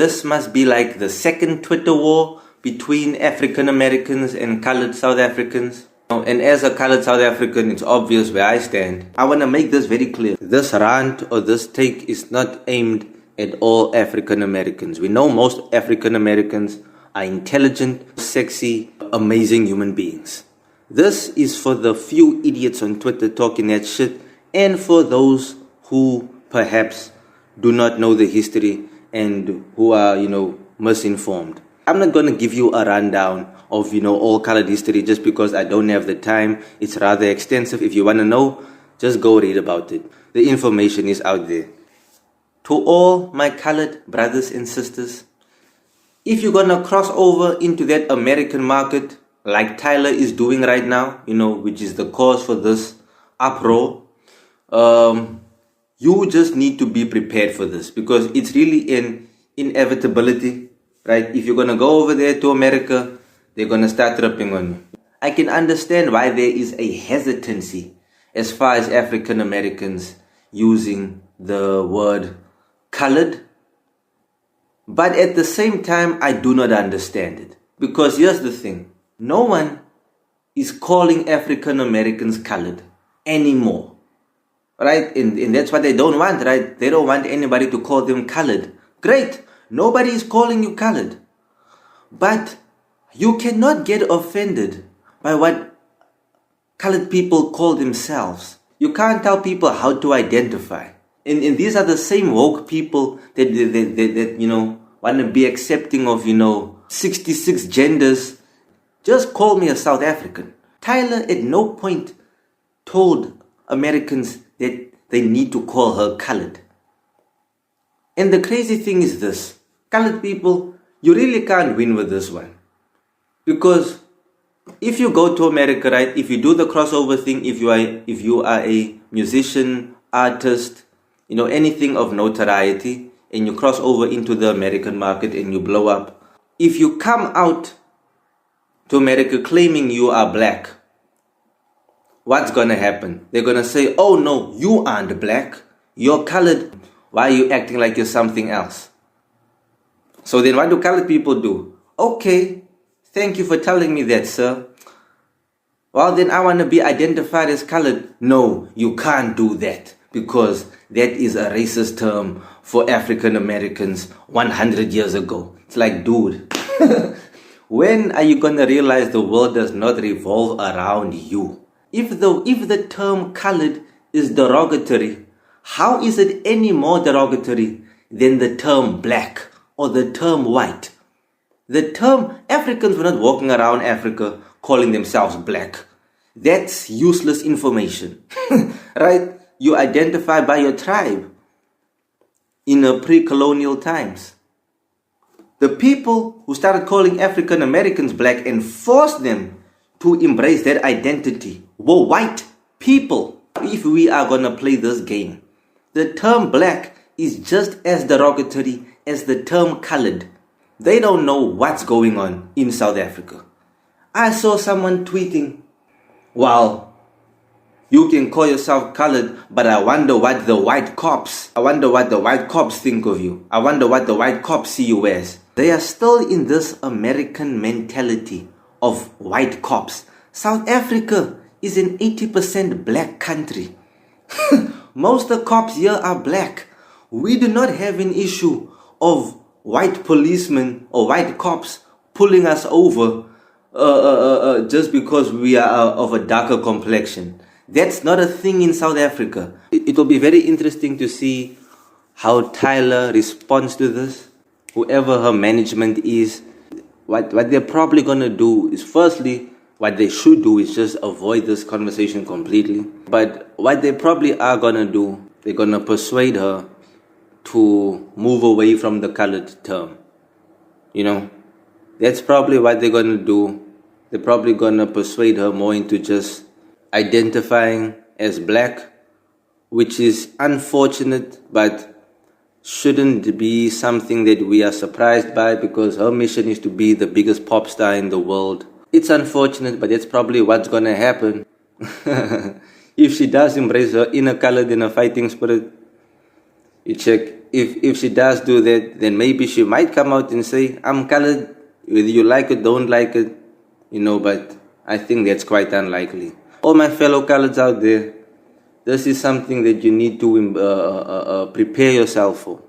This must be like the second Twitter war between African Americans and colored South Africans. And as a colored South African, it's obvious where I stand. I want to make this very clear. This rant or this take is not aimed at all African Americans. We know most African Americans are intelligent, sexy, amazing human beings. This is for the few idiots on Twitter talking that shit, and for those who perhaps do not know the history and who are, misinformed. I'm not going to give you a rundown of, all colored history just because I don't have the time. It's rather extensive. If you want to know, just go read about it. The information is out there. To all my colored brothers and sisters, if you're going to cross over into that American market like Tyla is doing right now, which is the cause for this uproar, you just need to be prepared for this because it's really an inevitability, right? If you're going to go over there to America, they're going to start ripping on you. I can understand why there is a hesitancy as far as African Americans using the word colored. But at the same time, I do not understand it. Because here's the thing. No one is calling African Americans colored anymore. Right? And that's what they don't want, right? They don't want anybody to call them colored. Great. Nobody is calling you colored. But you cannot get offended by what colored people call themselves. You can't tell people how to identify. And these are the same woke people that want to be accepting of, 66 genders. Just call me a South African. Tyla at no point told Americans that they need to call her colored. And the crazy thing is this. Colored people, you really can't win with this one. Because if you go to America, right, if you do the crossover thing, if you are a musician, artist, anything of notoriety, and you cross over into the American market and you blow up, if you come out to America claiming you are black, what's gonna happen? They're gonna say, oh no, you aren't black, you're colored. Why are you acting like you're something else? So then what do colored people do? Okay, thank you for telling me that, sir. Well, then I want to be identified as colored. No, you can't do that because that is a racist term for African Americans 100 years ago. It's like, dude, when are you going to realize the world does not revolve around you? If the term colored is derogatory, how is it any more derogatory than the term black or the term white? The term Africans were not walking around Africa calling themselves black. That's useless information, right? You identify by your tribe in a pre-colonial times. The people who started calling African Americans black and forced them to embrace that identity were white people. If we are going to play this game, the term black is just as derogatory as the term colored. They don't know what's going on in South Africa. I saw someone tweeting, well, you can call yourself colored, but I wonder what the white cops think of you. I wonder what the white cops see you as. They are still in this American mentality of white cops. South Africa is an 80% black country. Most of the cops here are black. We do not have an issue of white policemen or white cops pulling us over just because we are of a darker complexion. That's not a thing in South Africa. It will be very interesting to see how Tyla responds to this. Whoever her management is, what they're probably going to do is, firstly, what they should do is just avoid this conversation completely. But what they probably are going to do, they're going to persuade her to move away from the colored term. That's probably what they're going to do. They're probably going to persuade her more into just identifying as black, which is unfortunate, but shouldn't be something that we are surprised by because her mission is to be the biggest pop star in the world. It's unfortunate, but that's probably what's going to happen. If she does embrace her inner colored and her fighting spirit, You check. If she does do that, then maybe she might come out and say, I'm colored, whether you like it, don't like it, but I think that's quite unlikely. All my fellow coloreds out there, this is something that you need to prepare yourself for.